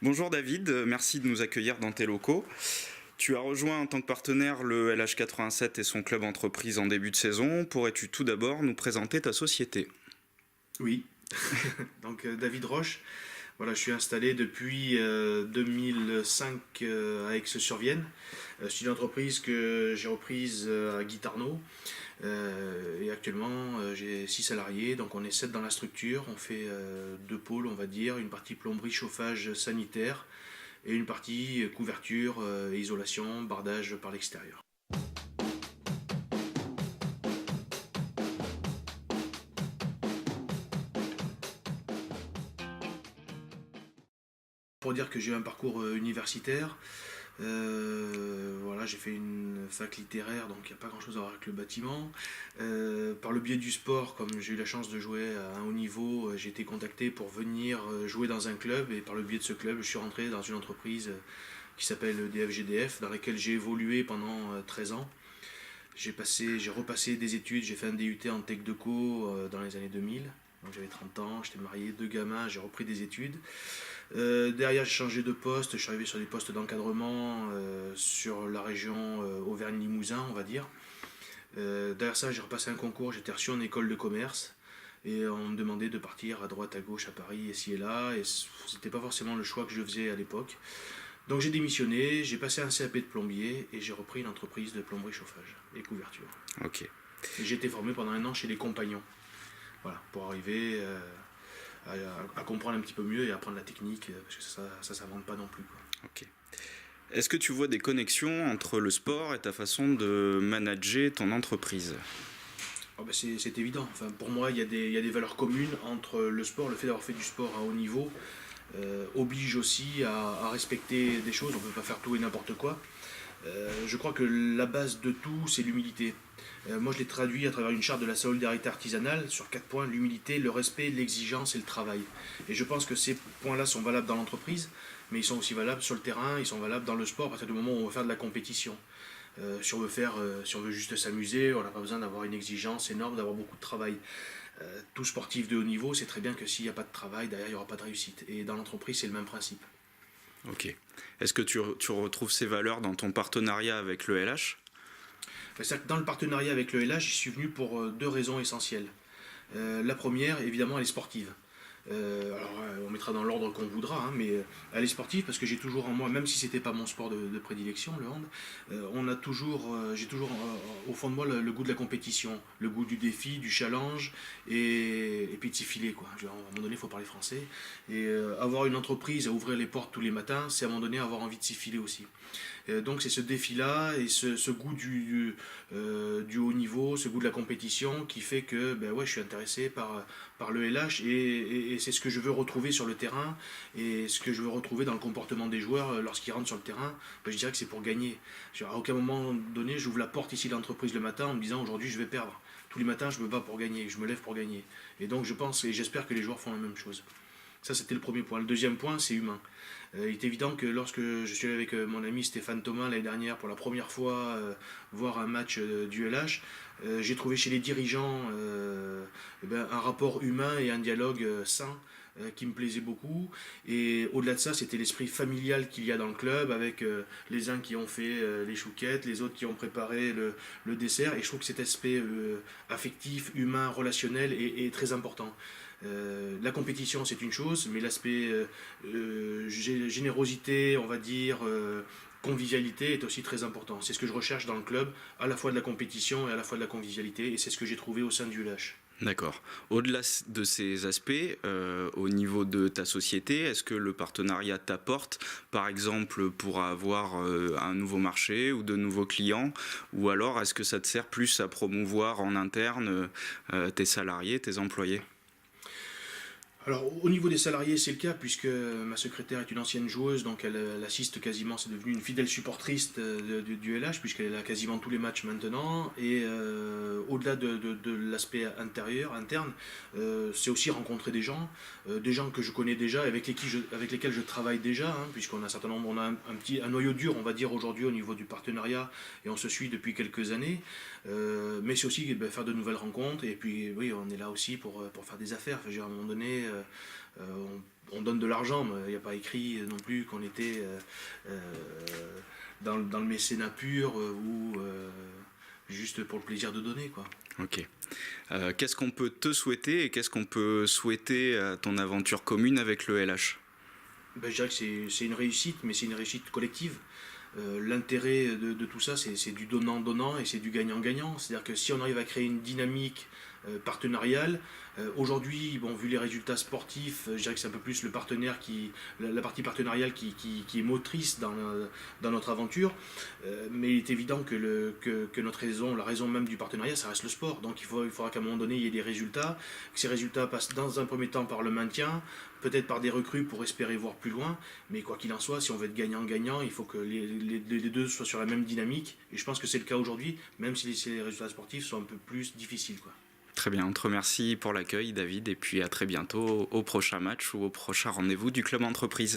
Bonjour David, merci de nous accueillir dans tes locaux. Tu as rejoint en tant que partenaire le LH87 et son club entreprise en début de saison. Pourrais-tu tout d'abord nous présenter ta société? Oui, donc David Roche, voilà, je suis installé depuis 2005 à Aix-sur-Vienne. C'est une entreprise que j'ai reprise à Guitarno et actuellement j'ai 6 salariés, donc on est 7 dans la structure. On fait deux pôles, on va dire, une partie plomberie, chauffage sanitaire et une partie couverture et isolation, bardage par l'extérieur. Pour dire que j'ai eu un parcours universitaire, voilà, j'ai fait une fac littéraire, donc il n'y a pas grand chose à voir avec le bâtiment. Par le biais du sport, comme j'ai eu la chance de jouer à un haut niveau, j'ai été contacté pour venir jouer dans un club, et par le biais de ce club, je suis rentré dans une entreprise qui s'appelle DFGDF, dans laquelle j'ai évolué pendant 13 ans. J'ai repassé des études, j'ai fait un DUT en Tech Deco dans les années 2000. Donc j'avais 30 ans, j'étais marié, deux gamins, j'ai repris des études. Derrière, j'ai changé de poste, je suis arrivé sur des postes d'encadrement sur la région Auvergne-Limousin, on va dire. Derrière ça, j'ai repassé un concours, j'étais reçu en école de commerce et on me demandait de partir à droite, à gauche, à Paris, ici et là, et c'était pas forcément le choix que je faisais à l'époque. Donc j'ai démissionné, j'ai passé un CAP de plombier et j'ai repris une entreprise de plomberie, chauffage et couverture. Ok, Et j'ai été formé pendant un an chez les Compagnons, voilà, pour arriver à comprendre un petit peu mieux et à apprendre la technique, parce que ça s'invente pas non plus, quoi. ok. Est-ce que tu vois des connexions entre le sport et ta façon de manager ton entreprise? Oh bah c'est évident. Enfin, pour moi, il y a des valeurs communes entre le sport, le fait d'avoir fait du sport à haut niveau, oblige aussi à respecter des choses. On ne peut pas faire tout et n'importe quoi. Je crois que la base de tout, c'est l'humilité. Moi, je l'ai traduit à travers une charte de la solidarité artisanale sur 4 points: l'humilité, le respect, l'exigence et le travail. Et je pense que ces points-là sont valables dans l'entreprise, mais ils sont aussi valables sur le terrain, ils sont valables dans le sport à partir du moment où on veut faire de la compétition. Si on veut juste s'amuser, on n'a pas besoin d'avoir une exigence énorme, d'avoir beaucoup de travail. Tout sportif de haut niveau, c'est très bien que s'il n'y a pas de travail, derrière, il n'y aura pas de réussite. Et dans l'entreprise, c'est le même principe. Ok. Est-ce que tu retrouves ces valeurs dans ton partenariat avec le LH? C'est-à-dire que dans le partenariat avec le LH, j'y suis venu pour deux raisons essentielles. La première, évidemment, elle est sportive. On mettra dans l'ordre qu'on voudra, hein, mais elle est sportive parce que j'ai toujours en moi, même si c'était pas mon sport de prédilection, le hand, j'ai toujours au fond de moi le goût de la compétition, le goût du défi, du challenge et puis de s'y filer, quoi. À un moment donné, il faut parler français. Et avoir une entreprise à ouvrir les portes tous les matins, c'est à un moment donné avoir envie de s'y filer aussi. Donc c'est ce défi-là et ce goût du haut niveau, ce goût de la compétition qui fait que ben ouais, je suis intéressé par le LH et c'est ce que je veux retrouver sur le terrain et ce que je veux retrouver dans le comportement des joueurs lorsqu'ils rentrent sur le terrain. Ben, je dirais que c'est pour gagner. À aucun moment donné, j'ouvre la porte ici de l'entreprise le matin en me disant aujourd'hui je vais perdre. Tous les matins, je me bats pour gagner, je me lève pour gagner. Et donc je pense et j'espère que les joueurs font la même chose. Ça, c'était le premier point. Le deuxième point, c'est humain. Il est évident que lorsque je suis allé avec mon ami Stéphane Thomas l'année dernière pour la première fois voir un match du LH, j'ai trouvé chez les dirigeants un rapport humain et un dialogue sain qui me plaisait beaucoup. Et au-delà de ça, c'était l'esprit familial qu'il y a dans le club, avec les uns qui ont fait les chouquettes, les autres qui ont préparé le dessert. Et je trouve que cet aspect affectif, humain, relationnel est très important. La compétition, c'est une chose, mais l'aspect générosité, on va dire, convivialité est aussi très important. C'est ce que je recherche dans le club, à la fois de la compétition et à la fois de la convivialité, et c'est ce que j'ai trouvé au sein du LH. D'accord. Au-delà de ces aspects, au niveau de ta société, est-ce que le partenariat t'apporte, par exemple, pour avoir un nouveau marché ou de nouveaux clients, ou alors est-ce que ça te sert plus à promouvoir en interne tes salariés, tes employés? Alors, au niveau des salariés, c'est le cas, puisque ma secrétaire est une ancienne joueuse, donc elle assiste quasiment, c'est devenu une fidèle supportrice du LH, puisqu'elle a quasiment tous les matchs maintenant. Et au-delà de l'aspect interne, c'est aussi rencontrer des gens que je connais déjà, avec lesquels je travaille déjà, hein, puisqu'on a un certain nombre, on a un noyau dur, on va dire, aujourd'hui au niveau du partenariat, et on se suit depuis quelques années. Mais c'est aussi faire de nouvelles rencontres, et puis oui, on est là aussi pour faire des affaires. Enfin, à un moment donné, on donne de l'argent, mais il n'y a pas écrit non plus qu'on était dans le mécénat pur ou juste pour le plaisir de donner, quoi. Ok. Qu'est-ce qu'on peut te souhaiter et qu'est-ce qu'on peut souhaiter à ton aventure commune avec le LH? Ben, je dirais que c'est une réussite, mais c'est une réussite collective. L'intérêt de tout ça, c'est du donnant-donnant et c'est du gagnant-gagnant. C'est-à-dire que si on arrive à créer une dynamique partenariale, aujourd'hui, bon, vu les résultats sportifs, je dirais que c'est un peu plus le partenaire la partie partenariale qui est motrice dans notre aventure. Mais il est évident que notre raison, la raison même du partenariat, ça reste le sport. Donc il faudra qu'à un moment donné, il y ait des résultats, que ces résultats passent dans un premier temps par le maintien, peut-être par des recrues pour espérer voir plus loin. Mais quoi qu'il en soit, si on veut être gagnant-gagnant, il faut que les deux soient sur la même dynamique. Et je pense que c'est le cas aujourd'hui, même si les résultats sportifs sont un peu plus difficiles, quoi. Très bien, on te remercie pour l'accueil, David, et puis à très bientôt au prochain match ou au prochain rendez-vous du Club Entreprise.